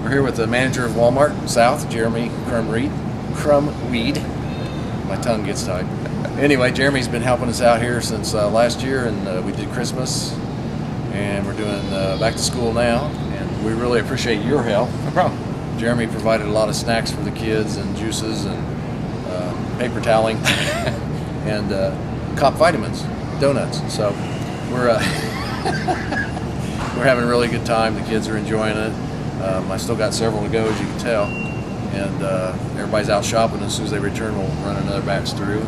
We're here with the manager of Walmart South, Jeremy Crumweed. My tongue gets tied. Anyway, Jeremy's been helping us out here since last year, and we did Christmas, and we're doing back to school now, and we really appreciate your help. No problem. Jeremy provided a lot of snacks for the kids and juices and paper toweling and Cop vitamins, donuts. So we're we're having a really good time. The kids are enjoying it. I still got several to go, as you can tell, and everybody's out shopping. As soon as they return, we'll run another batch through.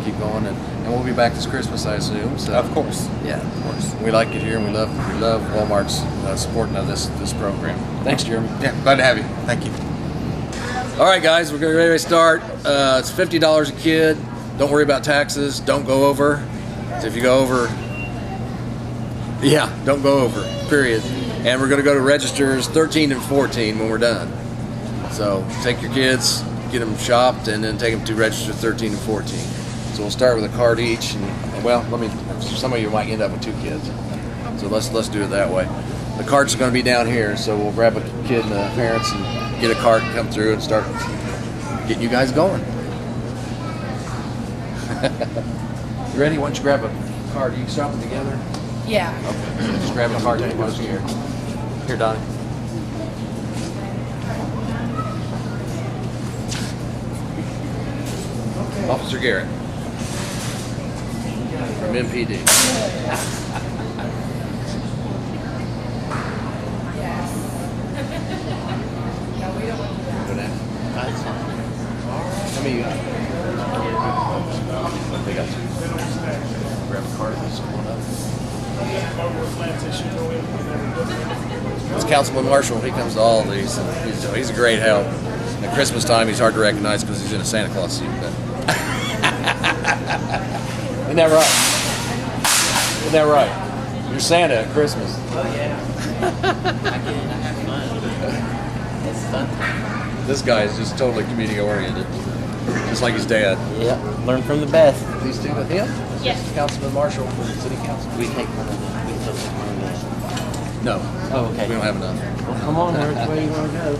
Keep going, and we'll be back this Christmas, I assume. So, of course. Yeah, of course. We like it here, and we love Walmart's supporting of this program. Thanks, Jeremy. Yeah, glad to have you. Thank you. All right, guys, we're getting ready to start. It's $50 a kid. Don't worry about taxes. Don't go over. So if you go over, yeah, don't go over. Period. And we're going to go to registers 13 and 14 when we're done. So take your kids, get them shopped, and then take them to register 13 and 14. So we'll start with a card each, and well, some of you might end up with 2 kids. So let's do it that way. The cards are going to be down here, so we'll grab a kid and the parents and get a card and come through and start getting you guys going. You ready? Why don't you grab a card? You can shop them together? Yeah. Okay. So just grab a card and put it here. Here, Donnie. Officer Garrett from MPD. How many you got? They got 2. Grab a card and just one up. It's Councilman Marshall. He comes to all of these. And he's a great help. At Christmas time, he's hard to recognize because he's in a Santa Claus suit. But isn't that right? Isn't that right? You're Santa at Christmas. Oh yeah. I have fun. It's fun. This guy is just totally community oriented, just like his dad. Yeah. Learn from the best. These two with him? Yes. Councilman Marshall from the City Council. We take one of them. We still take one of those. No. Oh, okay. We don't have enough. Well, come on, which way you want to go?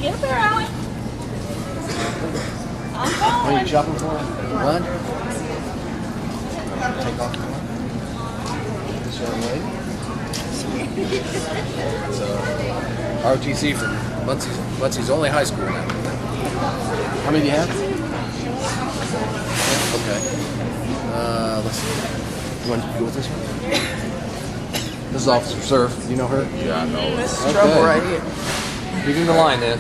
Get up there, Allie. I'm What are following. you shopping for? One? Take off the one. This young lady. It's ROTC from Muncie's only high school now. How many do you have? Okay. Let's see. You want to go with this one? This is Officer Surf. You know her? Yeah, I know. This is Okay. trouble right here. Keep in the line then.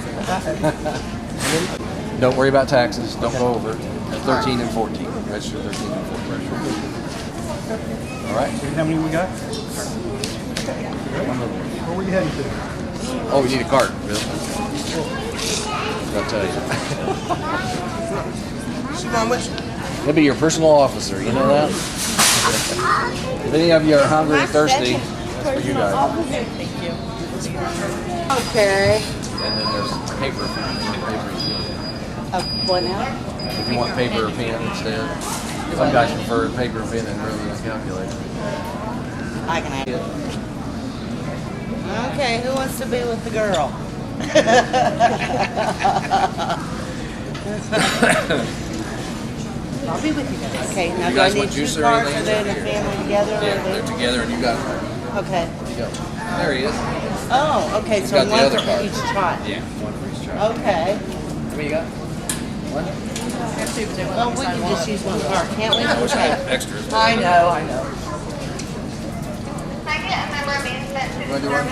Don't worry about taxes. Don't go over. 13 and 14. Register 13 and 14. All right. How many we got? Where were you heading to? Oh, we need a cart, Bill. I'll tell you. She going with you? He'll be your personal officer. You know that? If any of you are hungry or thirsty, that's for you guys. Thank you. Okay. And then there's paper. What now? If you want paper or pen instead. Some guys prefer paper or pen rather than a calculator. I can have it. Okay, who wants to be with the girl? I'll be with you guys. Okay, now You do I guys need want 2 juice or cards? anything? Are they in the family together? Yeah, Or they're they... together and you got it. Okay. There you go. There he is. Oh, okay, He's so got the one other for card. each child. Yeah, one for each child. Okay. How many you got? One? Well, we can just use one card, can't we? I wish I had Okay. extras. I know, I know. You want to do one?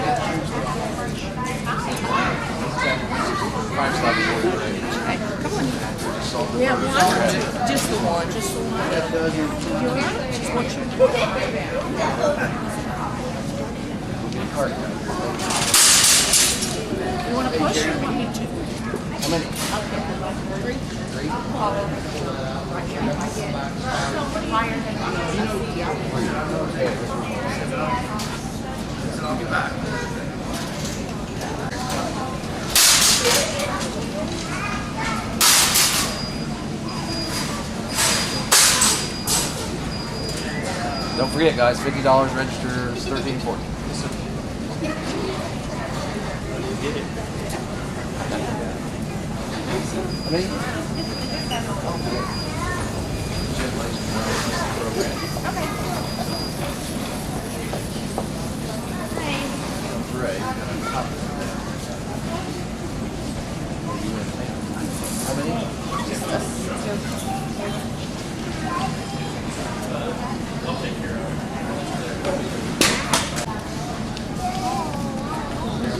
Crime's not important today. Yeah, one. Just the one, just the one. You all right? Just want you. You want to push or you want me to? How many? Okay. 3. Don't forget, guys, $50 registers, 13.40. did it.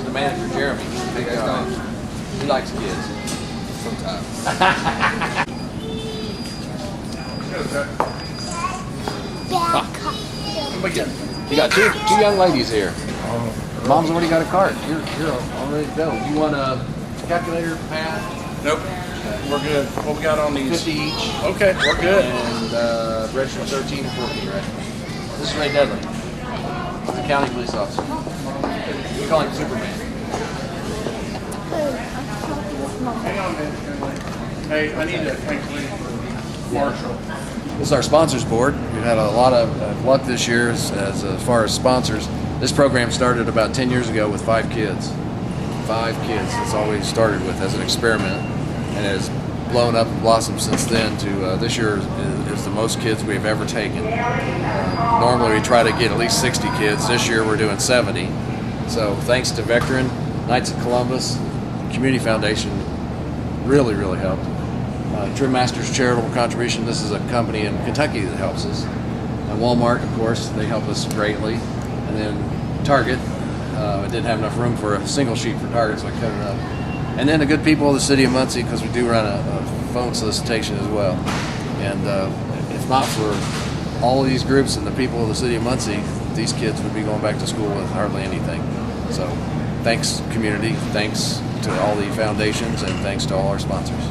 The manager, Jeremy. Big guy. He likes kids. Sometimes. You got two young ladies here. Mom's already got a cart. You're all ready to go. You want a calculator, pad? Nope. We're good. What we got on these? 50 each. Okay, we're good. And register 13 and 14, right? This is Ray Dudley, the county police officer. We call him Superman. Hang on a minute. Hey, I need to actually Marshall. This is our sponsors board. We've had a lot of luck this year as far as sponsors. This program started about 10 years ago with 5 kids. 5 kids. That's all we started with as an experiment, and has blown up and blossomed since then to this year is the most kids we've ever taken. Normally we try to get at least 60 kids. This year we're doing 70. So thanks to Veteran, Knights of Columbus, Community Foundation really helped. Trim Masters Charitable Contribution, this is a company in Kentucky that helps us. Walmart, of course, they help us greatly. And then Target, I didn't have enough room for a single sheet for Target, so I cut it up. And then the good people of the city of Muncie, because we do run a phone solicitation as well. And if not for all of these groups and the people of the city of Muncie, these kids would be going back to school with hardly anything. So thanks, community, thanks to all the foundations, and thanks to all our sponsors.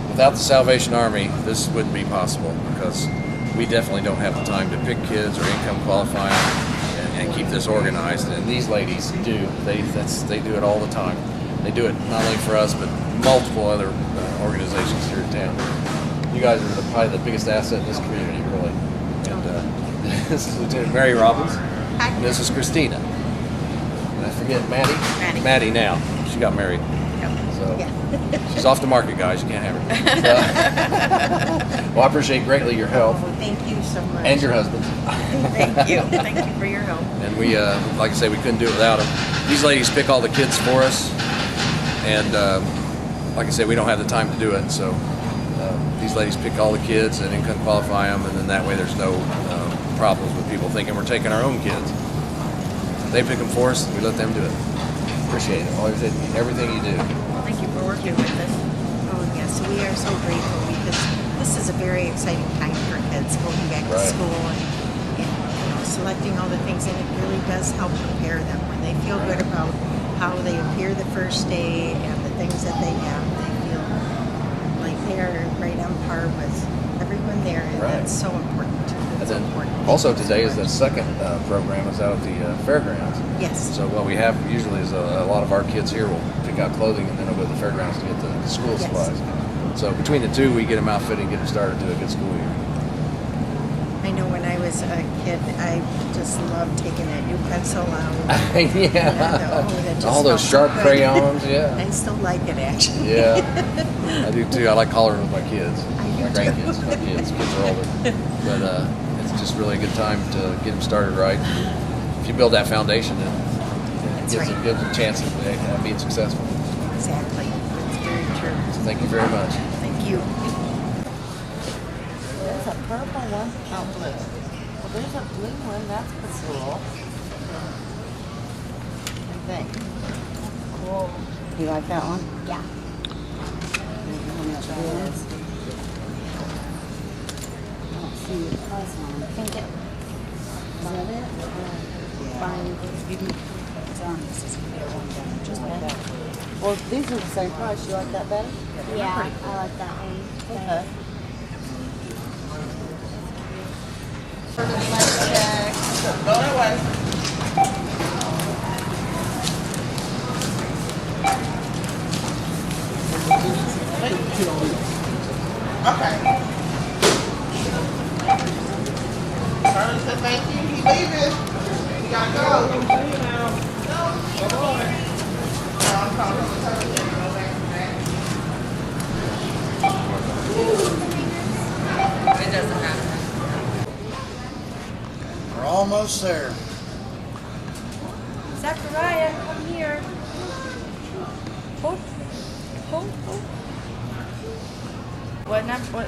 Without the Salvation Army, this wouldn't be possible, because we definitely don't have the time to pick kids or income qualify them and keep this organized. And these ladies do. They do it all the time. They do it not only for us, but multiple other organizations here in town. You guys are probably the biggest asset in this community, really. And this is Lieutenant Mary Robbins. Hi. And this is Christina. And I forget Maddie? Maddie now. She got married. So she's off the market, guys. You can't have her. Well, I appreciate greatly your help. Thank you so much. And your husband. Thank you. Thank you for your help. And we, like I say, we couldn't do it without them. These ladies pick all the kids for us. And like I say, we don't have the time to do it. So these ladies pick all the kids and income qualify them. And then that way there's no problems with people thinking we're taking our own kids. They pick them for us, and we let them do it. Appreciate it. Always everything you do. Thank you for working with us. Oh, yes, we are so grateful because this is a very exciting time for kids going back to Right. school and selecting all the things, and it really does help prepare them when they feel good about how they appear the first day and the things that they have. They feel like they are right on par with everyone there, and Right. that's so important. And It's then important. also today is the second program is out at the fairgrounds. Yes. So what we have usually is a lot of our kids here will pick out clothing, and then they'll go to the fairgrounds to get the school Yes. supplies. So between the two, we get them outfitted and get them started to a good school year. I know when I was a kid, I just loved taking that new pencil out. Yeah. That All just those felt sharp so good. crayons, yeah. I still like it, actually. Yeah, I do too. I like coloring with my kids, I do my too. grandkids. My kids are older, but it's just really a good time to get them started right. If you build that foundation, it gives right. them a chance of being successful. Exactly. It's very true. So thank you very much. Thank you. There's a purple one. Oh, blue. Well, there's a blue one. That's cool. I think. Cool. You like that one? Yeah. How much that is? I don't see the price on it. I think it. Is that it? Fine. It's on. This is gonna be a one down, just like that. Well, these are the same price. You like that better? Yeah, I like that one. Okay. Go that way. Okay. Charlie said thank you. He leaving. It doesn't matter. We're almost there. Zachariah, come here. Hold.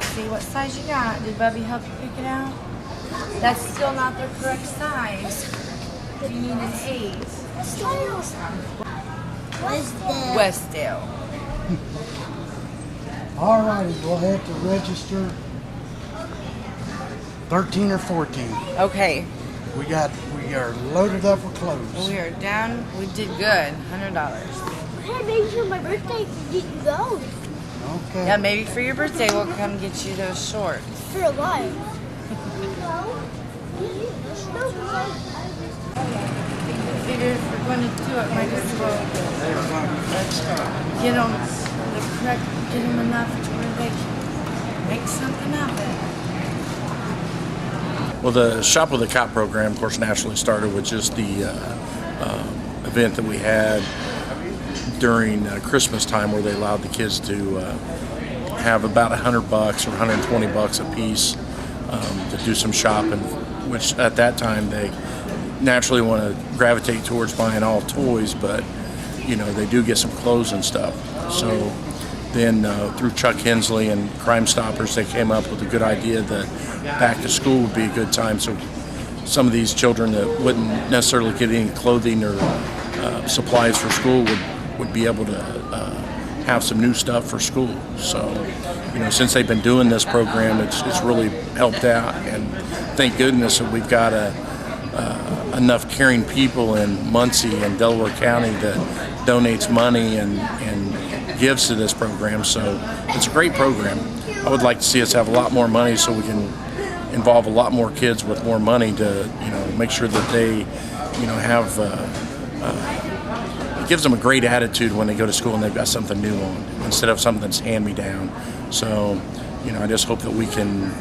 See what size you got. Did Bubby help you pick it out? That's still not the correct size. You need an 8. Westdale. All righty, we'll have to register 13 or 14. Okay. We are loaded up with clothes. We are down. We did good. $100. Hey, maybe for my birthday, get you those. Okay. Yeah, maybe for your birthday we'll come get you those shorts. For a life. Figured if we're going to do it, might as well get them get them enough to where they can make something of it. Well, the Shop with a Cop program, of course, naturally started with just the event that we had during Christmas time, where they allowed the kids to have about $100 or $120 a piece to do some shopping, which at that time they naturally want to gravitate towards buying all toys, but they do get some clothes and stuff. So then through Chuck Hensley and Crime Stoppers, they came up with a good idea that back to school would be a good time. So some of these children that wouldn't necessarily get any clothing or supplies for school would be able to have some new stuff for school. So, since they've been doing this program, it's really helped out, and thank goodness that we've got enough caring people in Muncie and Delaware County that donates money and gives to this program. So it's a great program. I would like to see us have a lot more money so we can involve a lot more kids with more money to make sure that they have it gives them a great attitude when they go to school and they've got something new on instead of something that's hand-me-down. So I just hope that we can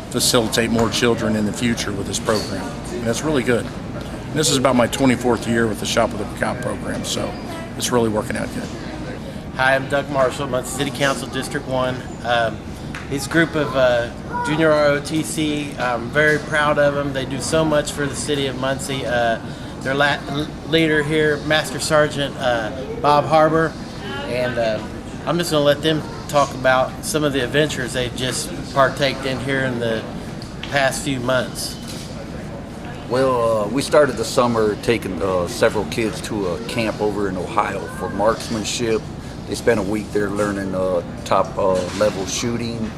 facilitate more children in the future with this program, and it's really good. And this is about my 24th year with the Shop with a Cop program, so it's really working out good. Hi, I'm Doug Marshall, Muncie City Council District 1. This group of junior ROTC, I'm very proud of them. They do so much for the city of Muncie. Their leader here, Master Sergeant Bob Harbor, and I'm just going to let them talk about some of the adventures they've just partaked in here in the past few months. Well, we started the summer taking several kids to a camp over in Ohio for marksmanship. They spent a week there learning top level shooting.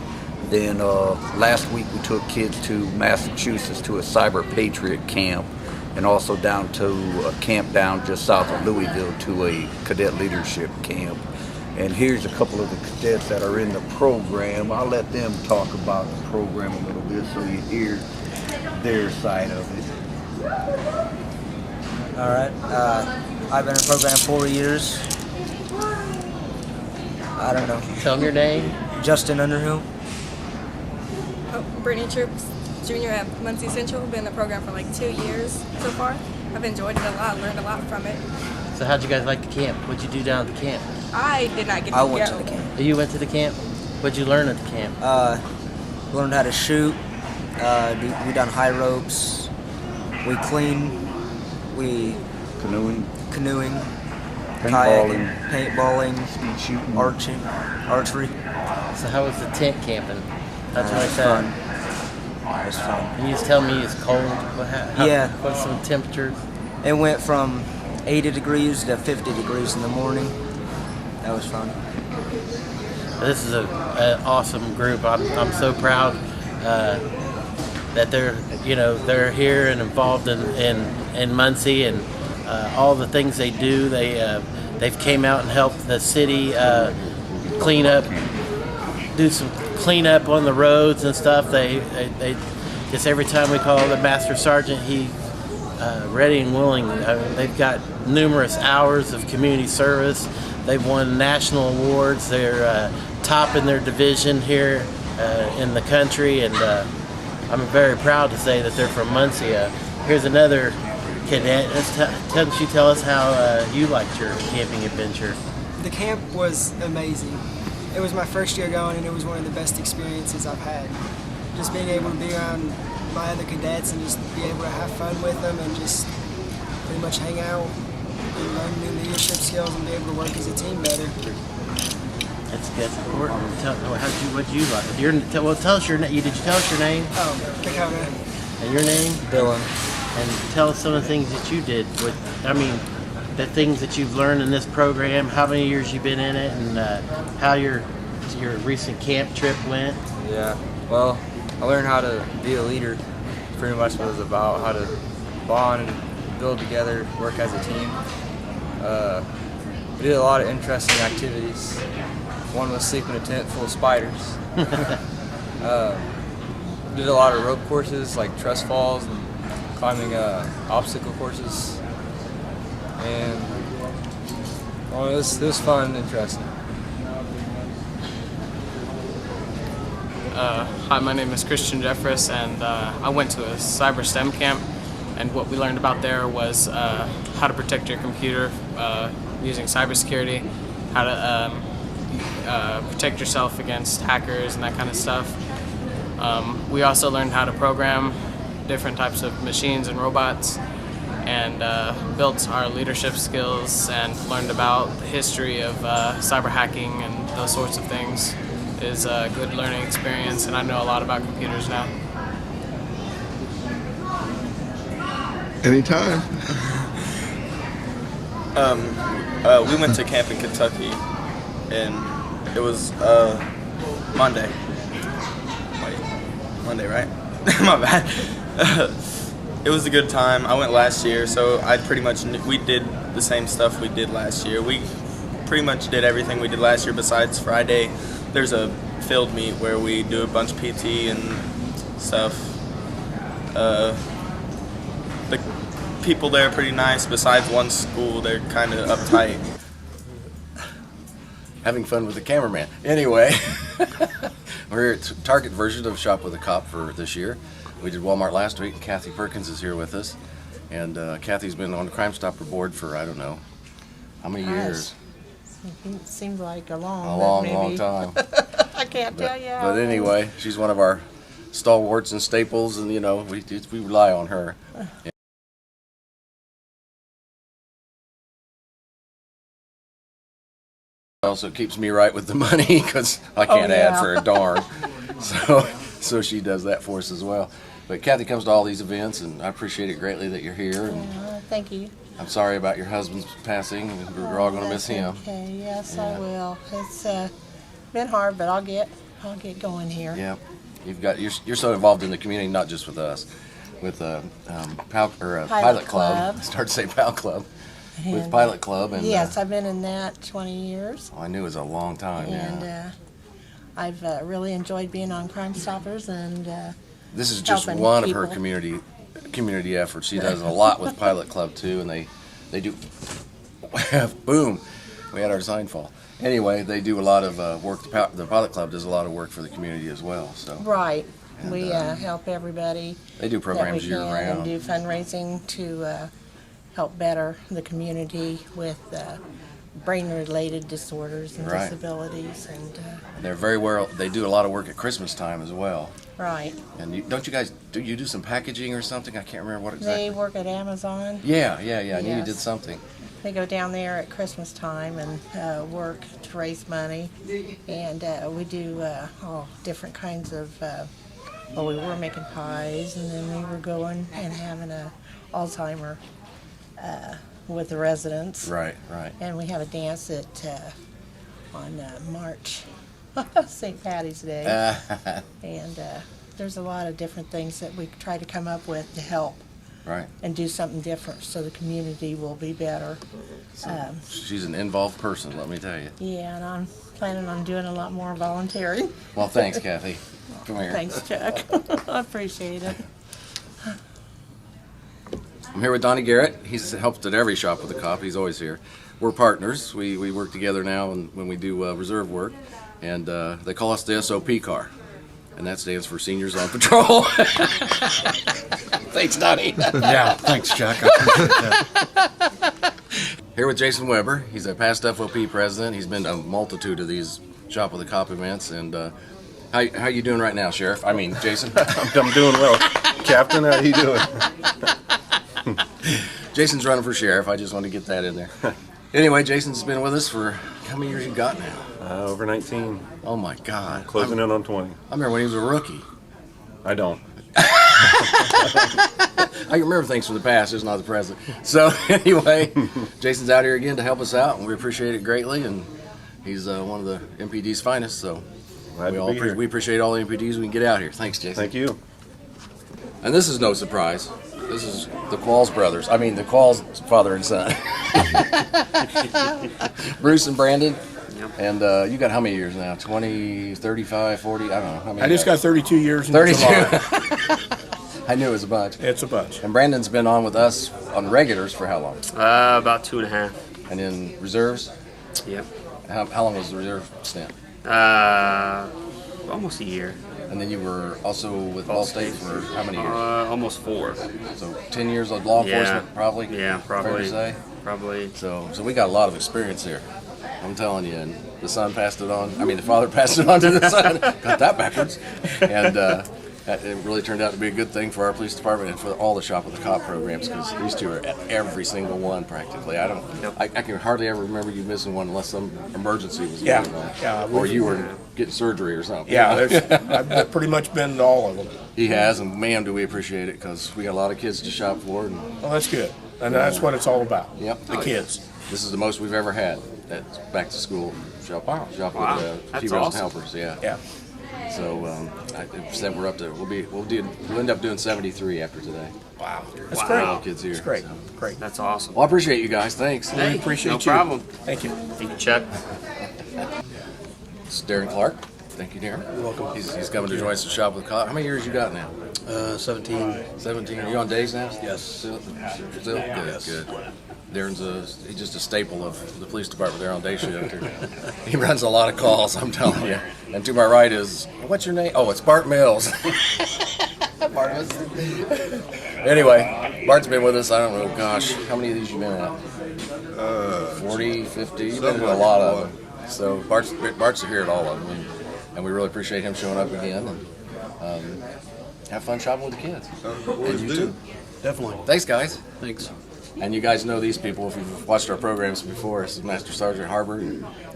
Then last week we took kids to Massachusetts to a Cyber Patriot camp, and also down to a camp down just south of Louisville to a cadet leadership camp. And here's a couple of the cadets that are in the program. I'll let them talk about the program a little bit so you hear their side of it. All right. I've been in the program 4 years. I don't know. Tell them your name. Justin Underhill. Oh, Brittany Troops, junior at Muncie Central. Been in the program for like 2 years so far. I've enjoyed it a lot, learned a lot from it. So how'd you guys like the camp? What'd you do down at the camp? I did not get I to went get to out of the the camp. You went to the camp? What'd you learn at the camp? Learned how to shoot. We done high ropes. We clean. We Canoeing, kayaking, paintballing, speed shooting, archery. So how was the tent camping? How'd you like Fun. that? It was fun. Can you just tell me it's cold? Yeah. What's some temperatures? It went from 80 degrees to 50 degrees in the morning. That was fun. This is an awesome group. I'm so proud that they're here and involved in Muncie and all the things they do. They've came out and helped the city clean up, do some cleanup on the roads and stuff. They just every time we call the Master Sergeant, he ready and willing. They've got numerous hours of community service. They've won national awards. They're top in their division here in the country, and I'm very proud to say that they're from Muncie. Here's another cadet. Don't you tell us how you liked your camping adventure? The camp was amazing. It was my first year going, and it was one of the best experiences I've had. Just being able to be around my other cadets and just be able to have fun with them and just pretty much hang out and learn new leadership skills and be able to work as a team better. That's important. What'd you like? Tell us your name. Did you tell us your name? Oh, Dakota. And your name? Dylan. And tell us some of the things that you did. The things that you've learned in this program. How many years you've been in it, and how your recent camp trip went. Yeah. Well, I learned how to be a leader. Pretty much what it was about, how to bond and build together, work as a team. We did a lot of interesting activities. One was sleeping in a tent full of spiders. Did a lot of rope courses like truss falls and climbing obstacle courses. And well, it was fun and interesting. Hi, my name is Christian Jeffress, and I went to a cyber STEM camp, and what we learned about there was how to protect your computer using cybersecurity, how to protect yourself against hackers and that kind of stuff. We also learned how to program different types of machines and robots, and built our leadership skills and learned about the history of cyber hacking and those sorts of things. It is a good learning experience, and I know a lot about computers now. Anytime. We went to camp in Kentucky, and it was Monday. Wait, Monday, right? My bad. It was a good time. I went last year, so we did the same stuff we did last year. We pretty much did everything we did last year besides Friday. There's a field meet where we do a bunch of PT and stuff. The people there are pretty nice. Besides one school, they're kind of uptight. Having fun with the cameraman. Anyway, we're at Target version of Shop with a Cop for this year. We did Walmart last week. Kathy Perkins is here with us. And Kathy's been on the Crime Stopper board for, I don't know, how many years? It seems like a long time. I can't tell you. But anyway, she's one of our stalwarts and staples, and we rely on her. Also keeps me right with the money because I can't add for a darn. So she does that for us as well. But Kathy comes to all these events, and I appreciate it greatly that you're here. And thank you. I'm sorry about your husband's passing. We're all going to miss him. Okay, yes, I will. It's been hard, but I'll get going here. Yeah, you're so involved in the community, not just with us, with Pilot Club. I started to say Pal Club. With Pilot Club. And yes, I've been in that 20 years. I knew it was a long time. And I've really enjoyed being on Crime Stoppers, and this is just one of her community efforts. She does a lot with Pilot Club too, and they do. Boom, we had our sign fall. Anyway, they do a lot of work. The Pilot Club does a lot of work for the community as well. So right, and we help everybody. They do programs year round and do fundraising to help better the community with brain-related disorders and disabilities, and they're very well. They do a lot of work at Christmas time as well. Right. And don't you guys do some packaging or something? I can't remember what exactly. They work at Amazon. Yeah. I knew you did something. They go down there at Christmas time and work to raise money, and we do all different kinds of. Well, we were making pies, and then we were going and having a Alzheimer with the residents. Right. And we have a dance on March, St. Patty's Day. And there's a lot of different things that we try to come up with to help. Right. And do something different so the community will be better. So she's an involved person, let me tell you. Yeah, and I'm planning on doing a lot more volunteering. Well, thanks, Kathy. Come here. Thanks, Chuck. I appreciate it. I'm here with Donnie Garrett. He's helped at every Shop with a Cop. He's always here. We're partners. We work together now when we do reserve work, and they call us the SOP car. and that stands for Seniors on Patrol. Thanks, Donnie. Yeah, thanks, Jack. I appreciate that. Here with Jason Weber. He's a past FOP president. He's been to a multitude of these Shop with the Cop events. And how you doing right now, Sheriff? I mean, Jason. I'm doing well. Captain, how you doing? Jason's running for sheriff. I just want to get that in there. Anyway, Jason's been with us for how many years you got now? Over 19. Oh my God. Closing in on 20. I remember when he was a rookie. I don't. I can remember things from the past, just not the present. So anyway, Jason's out here again to help us out, and we appreciate it greatly. And he's one of the MPD's finest. So we appreciate all the MPDs we can get out here. Thanks, Jason. Thank you. And this is no surprise. This is the Qualls brothers. I mean, the Qualls father and son. Bruce and Brandon. And you got how many years now? 20, 35, 40? I don't know. How many I just got 32 years in 32. July. I knew it was a bunch. It's a bunch. And Brandon's been on with us on regulars for how long? About 2.5. And in reserves? Yep. How long was the reserve stint? Almost a year. And then you were also with Allstate for how many years? Almost 4. So 10 years of law enforcement, probably? Yeah, probably. Fair to say? Probably. So we got a lot of experience here. I'm telling you, and the son passed it on. I mean, the father passed it on to the son. Got that backwards. And it really turned out to be a good thing for our police department and for all the Shop with the Cop programs, because these two are at every single one practically. I can hardly ever remember you missing one unless some emergency was going on. Yeah, or you were getting surgery or something. Yeah, I've pretty much been to all of them. He has, and man, do we appreciate it, because we got a lot of kids to shop for. And, well, that's good. And that's what it's all about. Yep. The kids. This is the most we've ever had at back to school shop. Wow. Shop Wow. with That's T-Rose awesome. and helpers. Yeah. Yeah. So I said we're up to we'll end up doing 73 after today. Wow. That's Wow. great. All kids here. That's great. So. Great. That's awesome. Well, I appreciate you guys. Thanks. Hey, We appreciate no you. problem. Thank you. Thank you, Chuck. It's Darren Clark. Thank you, Darren. You're welcome. He's coming to join us to Shop with the Cop. How many years you got now? 17. 17. Are you on days now? Yes. Still? Good. Good. Darren's he's just a staple of the police department there on day shift. He runs a lot of calls, I'm telling you. And to my right is, what's your name? Oh, it's Bart Mills. Bart. Anyway, Bart's been with us, I don't know, gosh, how many of these you been at? 40, 50, you've been to a lot of them. So Bart's here at all of them, and we really appreciate him showing up again. And have fun shopping with the kids. And you too. Definitely. Thanks, guys. Thanks. And you guys know these people if you've watched our programs before. This is Master Sergeant Harbor,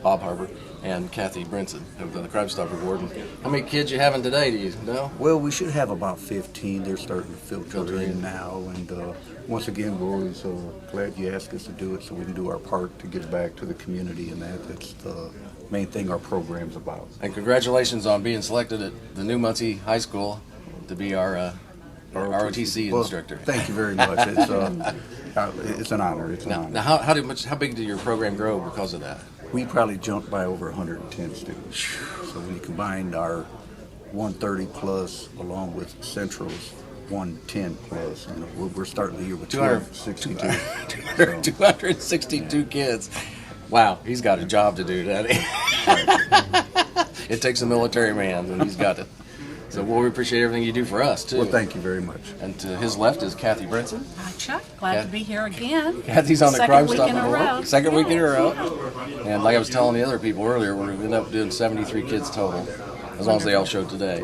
Bob Harbor, and Kathy Brinson of the Crime Stopper Board. And how many kids you having today, do you know? Well, we should have about 15. They're starting to filter in now. And once again, we're always glad you asked us to do it so we can do our part to give back to the community, and that's the main thing our program's about. And congratulations on being selected at the new Muncie High School to be our ROTC instructor. Thank you very much. It's an honor. It's an honor. Now, how big did your program grow because of that? We probably jumped by over 110 students. So when you combine our 130 plus along with Central's 110 plus, we're starting the year with 262. 262 kids. Wow, he's got a job to do, doesn't he? It takes a military man, and he's got it. So we appreciate everything you do for us, too. Well, thank you very much. And to his left is Kathy Brinson. Hi, Chuck. Glad to be here again. Kathy's on the Crime Stopper Board. Second week in a row. And like I was telling the other people earlier, we're going to end up doing 73 kids total, as long as they all show today.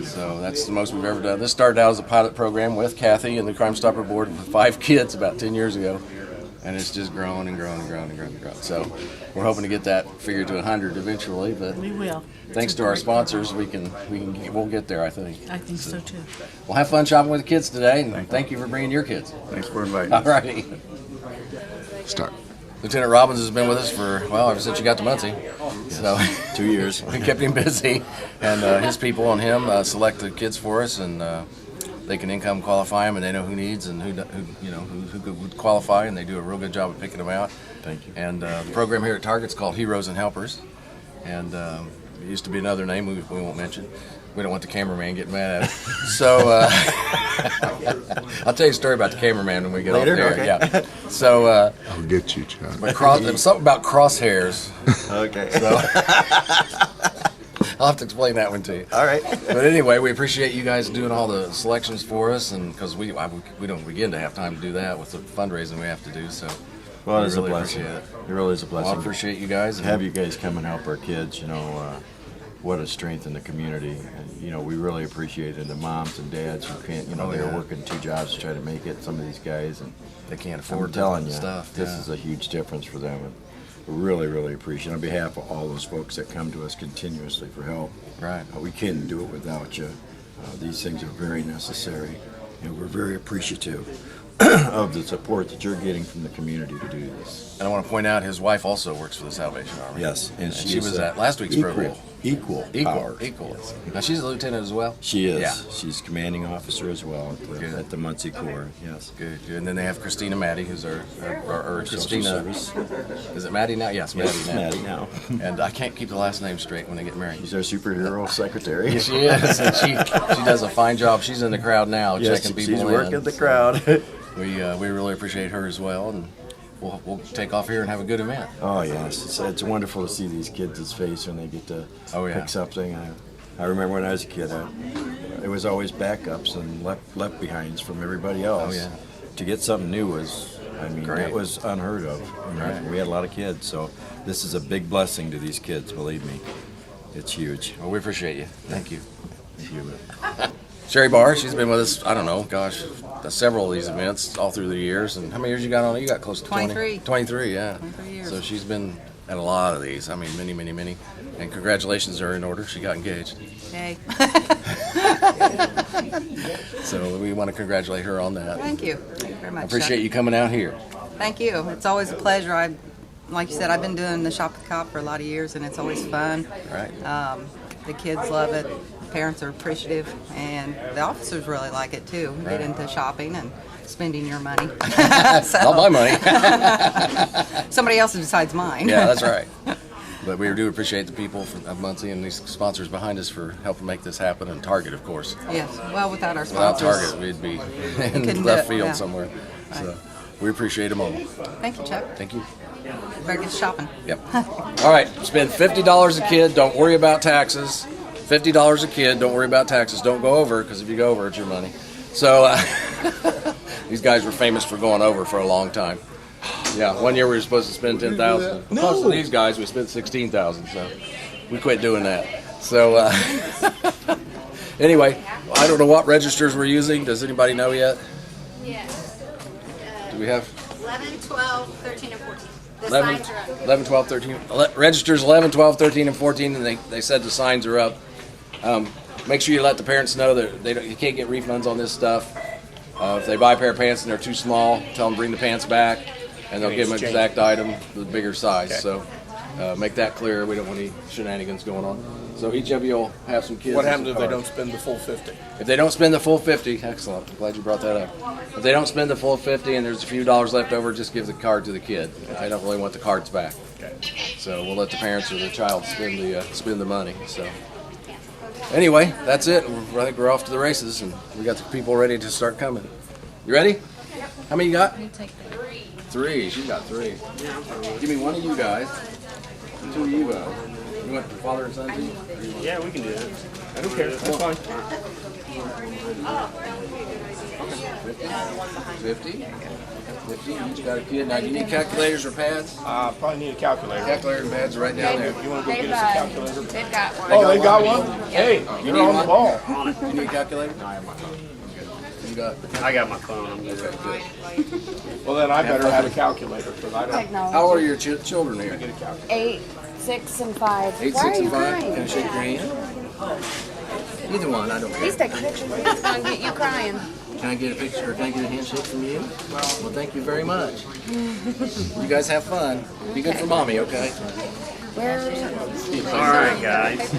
So that's the most we've ever done. This started out as a pilot program with Kathy and the Crime Stopper Board with 5 kids about 10 years ago. And it's just grown and grown and grown and grown and grown. So we're hoping to get that figured to 100 eventually. But we will. Thanks to our sponsors, we'll get there. I think. I think so too. We'll have fun shopping with the kids today, and thank you for bringing your kids. Thanks for inviting All us. righty. Start. Lieutenant Robbins has been with us for ever since you got to Muncie. So 2 years. We kept him busy, and his people and him select the kids for us, and they can income qualify them, and they know who needs and who would qualify, and they do a real good job of picking them out. Thank you. And the program here at Target's called Heroes and Helpers, and it used to be another name we won't mention. We don't want the cameraman getting mad at us. So I'll tell you a story about the cameraman when we get Later? off there. Okay. Yeah. So I'll get you, Chuck. but there was something about crosshairs. Okay. So I'll have to explain that one to you. All right. But anyway, we appreciate you guys doing all the selections for us, and because we don't begin to have time to do that with the fundraising we have to do. So, Well, we it's really a blessing. appreciate It really is a blessing. Well, I appreciate you guys. To have you guys come and help our kids. What a strength in the community. And, we really appreciate it. The moms and dads who can't, they're working 2 jobs to try to make it. Some of these guys, and they can't afford I'm telling you, stuff. this is a huge difference for them. And we really, really appreciate it. On behalf of all those folks that come to us continuously for help. Right. We couldn't do it without you. These things are very necessary, and we're very appreciative of the support that you're getting from the community to do this. And I want to point out his wife also works for the Salvation Army. Yes, and she she is was at last week's program. Equal power. Yes. Now she's a lieutenant as well. She is. Yeah. She's commanding officer as well at the Muncie Corps. Yes. Good. And then they have Christina Maddie, who's our Social Christina. service. Is it Maddie now? Yes, Yes, Maddie now. And I can't keep the last name straight when they get married. She's our superhero secretary. Yes, she is. And she does a fine job. She's in the crowd now, Yes, checking people in. she's working the crowd. We really appreciate her as well, and we'll take off here and have a good event. Oh yes, it's wonderful to see these kids' face when they get to pick something. I remember when I was a kid, it was always backups and left behinds from everybody else. Oh yeah. To get something new was, Great. that was unheard of. Right. We had a lot of kids, so this is a big blessing to these kids. Believe me, it's huge. Well, we appreciate you. Thank you. Thank you. Sherry Barr, she's been with us, I don't know, several of these events all through the years. And how many years you got on it? You got close to 23. 23, yeah. 23 years. So she's been at a lot of these. I mean, many, many, many. And congratulations are in order. She got engaged. Yay. So we want to congratulate her on that. Thank you. Thank you very much. I appreciate Chuck. you coming out here. Thank you. It's always a pleasure. Like you said, I've been doing the Shop with Cop for a lot of years, and it's always fun. Right. The kids love it. Parents are appreciative, and the officers really like it too. We get into shopping and spending your money. Not my money. Somebody else's besides mine. Yeah, that's right. But we do appreciate the people of Muncie and these sponsors behind us for helping make this happen, and Target, of course. Yes. Well, without our Without sponsors, Target, we'd be couldn't in do left it, field yeah. somewhere. Right. So we appreciate them all. Thank you, Chuck. Thank you. Better get shopping. Yep. All right, spend $50 a kid. Don't worry about taxes. $50 a kid. Don't worry about taxes. Don't go over, because if you go over, it's your money. So these guys were famous for going over for a long time. Yeah, one year we were supposed to spend $10,000. Plus of these guys, we spent $16,000. So we quit doing that. So anyway, I don't know what registers we're using. Does anybody know yet? Yes. Do we have 11, 12, 13, and 14. The 11, signs are up. 11, 12, 13. Registers 11, 12, 13, and 14, and they said the signs are up. Make sure you let the parents know that you can't get refunds on this stuff. If they buy a pair of pants and they're too small, tell them bring the pants back, and they'll give them an exact item, the bigger size. Okay. So make that clear. We don't want any shenanigans going on. So each of you will have some kids. What happens if they don't spend the full 50? If they don't spend the full 50, excellent. I'm glad you brought that up. If they don't spend the full 50 and there's a few dollars left over, just give the card to the kid. I don't really want the cards back. Okay. So we'll let the parents or the child spend the money. So anyway, that's it. I think we're off to the races, and we got the people ready to start coming. You ready? How many you got? Three. She's got 3. Give me one of you guys. 2 of you guys. You want the father and son team? Yeah, we can do that. I don't care. That's fine. 50. Each got a kid. Now, do you need calculators or pads? Probably need a calculator. Calculator and pads are right down there. You want to go get us a calculator? They've got one. Oh, they got one? Hey, you're on the ball. You need a calculator? No, I have my phone. You got? I got my phone. I'm good. Well, then I better have a calculator, because I don't. How old are your children here? Get a calculator. 8, 6, and 5. 8, 6, and 5. Can I shake your hand? Either one, I don't care. Please take a picture. It's going to get you crying. Can I get a picture, or can I get a handshake from you? Well, thank you very much. You guys have fun. Be good for mommy, okay? All right, guys.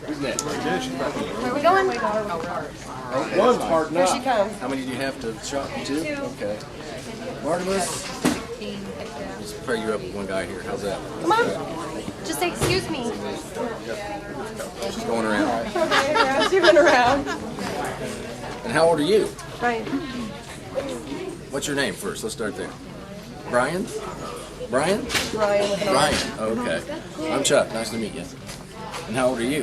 Who's next? Where are we going? Okay. One's hard Here enough. she comes. How many do you have to shop? 2? Okay. Barnabas? Let's pair you up with one guy here. How's that? Come on. Just say, excuse me. She's going around. She's been around. And how old are you? Right. What's your name first? Let's start there. Brian? Brian? Ryan with an R. Brian. Okay. I'm Chuck. Nice to meet you. And how old are you?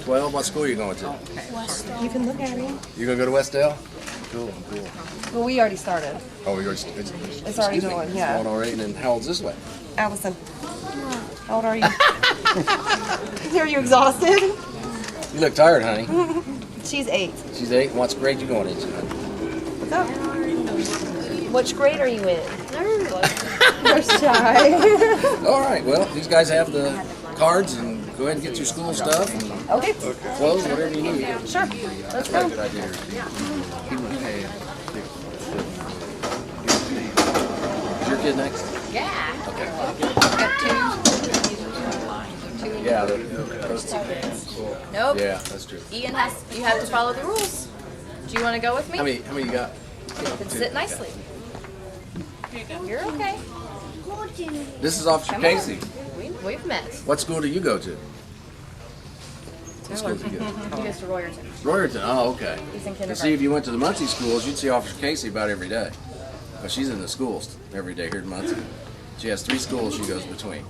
12. What school are you going to? You can look at it. You gonna go to Westdale? Cool, cool. Well, we already started. Oh, we already. It's already going, yeah. Going already. And then how old's this one? Allison. How old are you? Are you exhausted? You look tired, honey. She's 8. She's 8. What grade you going into? What's up? Which grade are you in? You're shy. All right. Well, these guys have the cards, and go ahead and get your school stuff. And Okay. clothes, whatever you need. Sure. Let's go. Good idea. Is your kid next? Yeah. Okay. Got two. Yeah. Nope. Yeah, that's true. Ian you have to follow the rules. Do you want to go with me? How many you got? Then sit nicely. You're okay. This is Officer Come on. Casey. We've met. What school do you go to? What school do you go to? He goes to Royerton. Royerton. Oh, okay. He's in And kindergarten. see, if you went to the Muncie schools, you'd see Officer Casey about every day. But she's in the schools every day here in Muncie. She has 3 schools she goes between.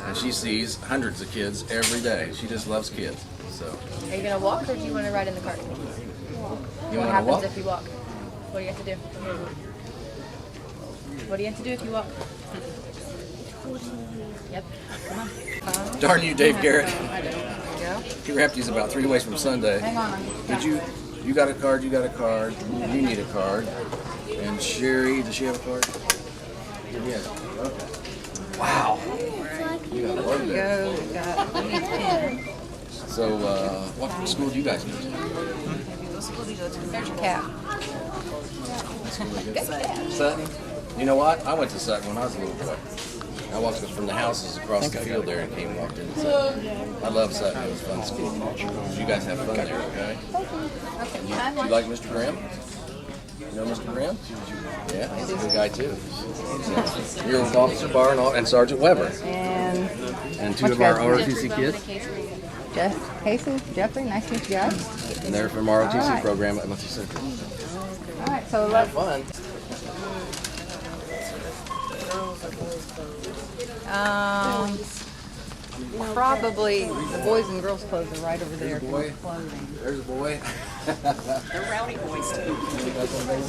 And she sees hundreds of kids every day. She just loves kids. So, Are you gonna walk or do you want to ride in the cart? you What want to happens walk? if you walk? What do you have to do? What do you have to do if you walk? Yep. Come on. Darn you, Dave Garrett. There you go. He wrapped these about 3 ways from Sunday. Hang on. Did you? You got a card. You got a card. You need a card. And Sherry, does she have a card? Yes. Okay. Wow. You got a load there. Go. We got 10. So, what school do you guys go to? There's your cap. Sutton. You know what? I went to Sutton when I was a little boy. I walked from the houses across the field there and came and walked into Sutton. I love Sutton. It was a fun school. You guys have fun there, okay? You like Mr. Graham? You know Mr. Graham? Yeah, he's a good guy too. So, you're with Officer Barr and Sergeant Weber. And 2 of our ROTC kids. Jeff, Casey, Jeffrey, nice to meet you guys. And they're from our ROTC All right. program at Muncie Central. All right, so Have let's. fun. Probably the boys and girls clothes are right over there. Boy. Clothing. There's a boy. They're rowdy boys too.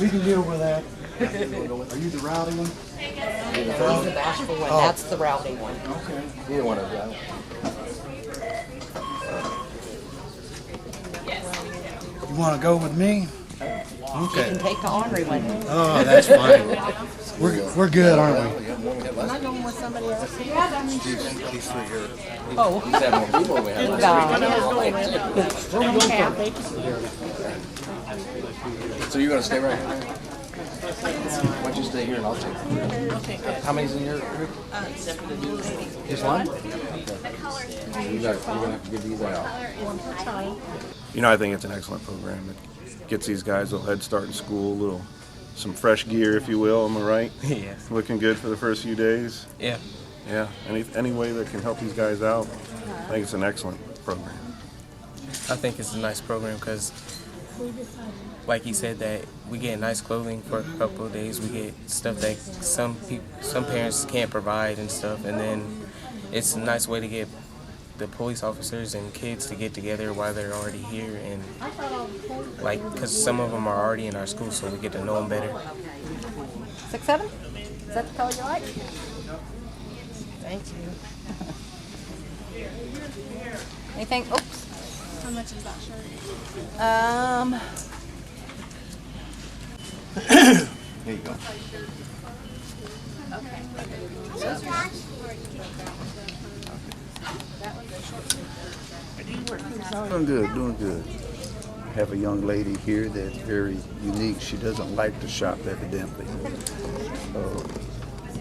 We can deal with that. Are you the rowdy one? He's the bashful one. Oh. That's the rowdy one. Okay. Either one of them. You want to go with me? You Okay. can take the ornery one. Oh, that's fine. We're good, aren't we? Am I going with somebody else? He's free here. Oh. He's had more people than we had last week. So you're going to stay right here? Why don't you stay here and I'll take you? Okay, good. How many's in your group? Just one? Okay. You're going to have to give these out. You know, I think it's an excellent program. It gets these guys a little head start in school, some fresh gear, if you will. Am I right? Yeah. Looking good for the first few days. Yeah. Yeah. Any way that can help these guys out, I think it's an excellent program. I think it's a nice program because, like he said, that we get nice clothing for a couple of days. We get stuff that some parents can't provide and stuff, and then it's a nice way to get the police officers and kids to get together while they're already here, and because some of them are already in our school, so we get to know them better. 6, 7? Is that the color you like? Thank you. Anything? Oops. How much is that shirt? Here you go. Doing good, doing good. I have a young lady here that's very unique. She doesn't like to shop, evidently.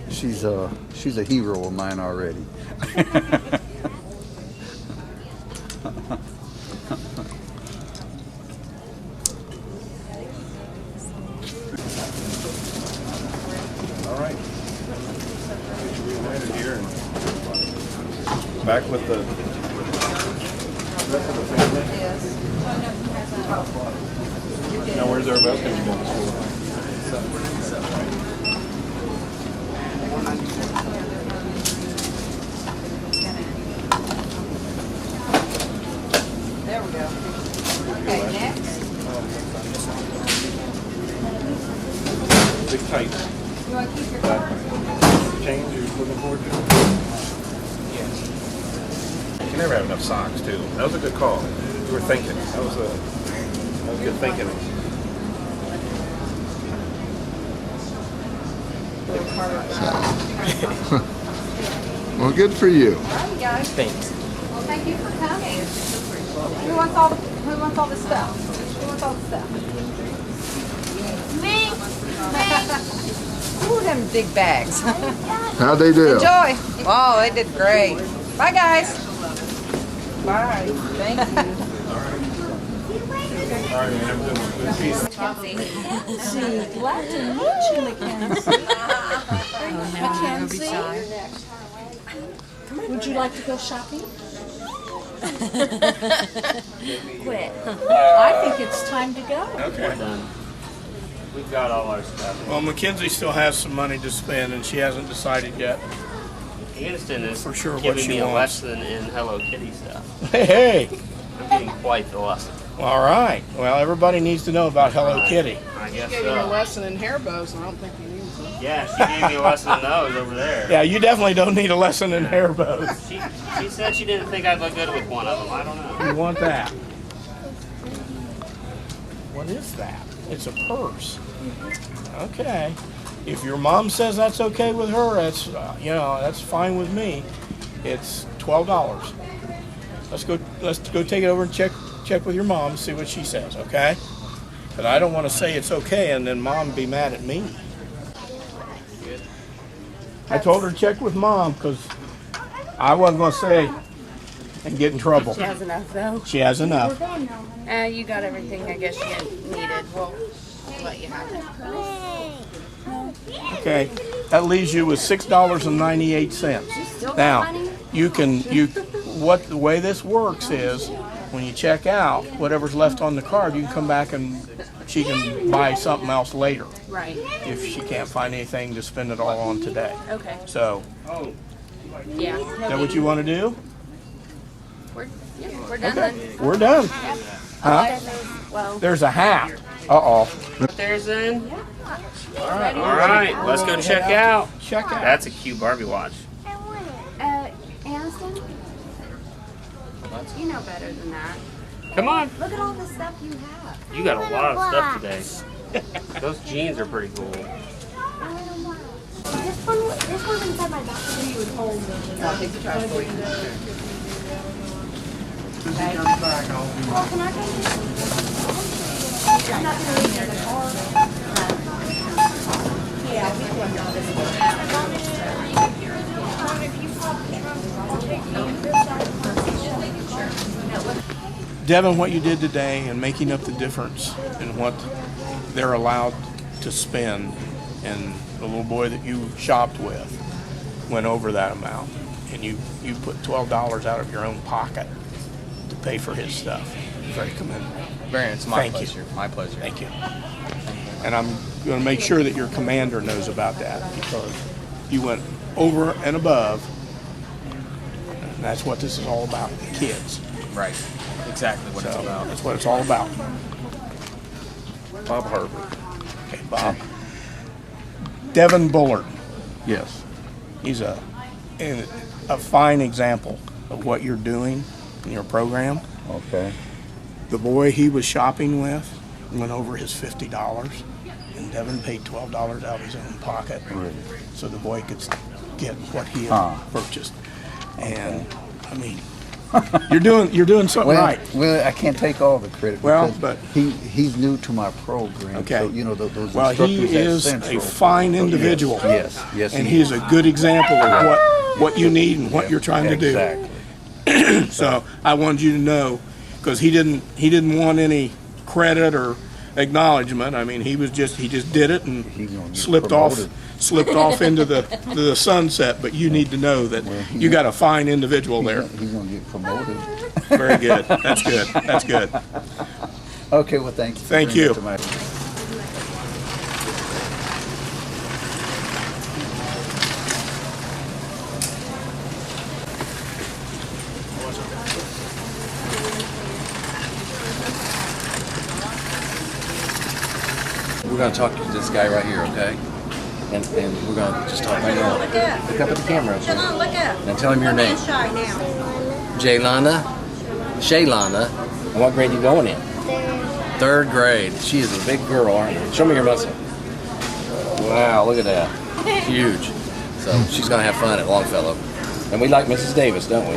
She's a hero of mine already. All right. Get you reunited here and back with the rest of the family. Yes. Now, where's everybody else going to go to school? tight. You want to keep your That card? change you're looking forward to? Yes. You can never have enough socks, too. That was a good call. You were thinking. That was good thinking. Well, good for you. All right, guys. Thanks. Well, thank you for coming. Who wants all the stuff? Who wants all the stuff? Me. Ooh, them big bags. How'd they do? Enjoy. Oh, they did great. Bye, guys. Bye. Thank you. Mackenzie. Glad to meet you, Mackenzie. Mackenzie. Would you like to go shopping? Quit. I think it's time to go. Okay. We've got all our stuff. Well, Mackenzie still has some money to spend, and she hasn't decided yet. Aniston is For sure what giving she me a wants. lesson in Hello Kitty stuff. Hey, I'm getting quite the lesson. all right. Well, everybody needs to know about Hello Kitty. I guess Gave you a so. lesson in hair bows, and I don't think you need to. Yeah, she gave me a lesson in those over there. Yeah, you definitely don't need a lesson in hair bows. She said she didn't think I'd look good with one of them. I don't know. You want that? What is that? It's a purse. Okay. If your mom says that's okay with her, that's that's fine with me. It's $12. Let's go take it over and check with your mom and see what she says, okay? But I don't want to say it's okay and then mom be mad at me. I told her to check with mom because I wasn't going to say and get in trouble. She has enough, though. She has enough. You got everything I guess you needed. We'll let you have it. Okay, that leaves you with $6.98. Now, the way this works is when you check out, whatever's left on the card, you can come back and she can buy something else later. Right. If she can't find anything to spend it all on today. Okay. So, Yeah. is that what you want to do? We're done Okay, then. we're done. Yep. Huh? Well. There's a hat. Uh-oh. There's in. All All right, let's go check out. Check out. That's a cute Barbie watch. Aniston? You know better than that. Come on. Look at all the stuff you have. You got a lot of stuff today. Those jeans are pretty cool. This one inside my back. You would hold them. I'll take the trash for you. Well, can I go? I'm not going to leave it in the car. Yeah, we can go this way. Devin, what you did today and making up the difference in what they're allowed to spend, and the little boy that you shopped with went over that amount, and you put $12 out of your own pocket to pay for his stuff. Very commendable. It's my Thank pleasure. you. My pleasure. Thank you. And I'm going to make sure that your commander knows about that because you went over and above, and that's what this is all about, the kids. Right. Exactly what it's about. That's what it's all about. Bob Harvard. Okay, Bob. Devin Bullard. Yes. He's a fine example of what you're doing in your program. Okay. The boy he was shopping with went over his $50, and Devin paid $12 out of his own pocket, Right. so the boy could get what he had purchased. And I mean, you're doing something right. Well, I can't take all the credit. Well, because but he's new to my program. Okay. So, those Well, he instructors at is a Central. fine individual. Yes. And he he's is. a good example of what you need and what you're trying to do. Exactly. So I wanted you to know, because he didn't want any credit or acknowledgement. I mean, he just did it and slipped off into the sunset. But you need to know that you got a fine individual there. He's going to get promoted. Very good. That's good. That's good. Okay, well, thank you. Thank you. We're going to talk to this guy right here, okay? and we're gonna just talk right now. Look up at the camera. Okay? Look up. Now tell him your name. Shy now. Jaylana. Shaylana. And what grade are you going in? Third grade. She is a big girl, aren't you? Show me your muscle. Wow, look at that. Huge. So she's gonna have fun at Longfellow. And we like Mrs. Davis, don't we?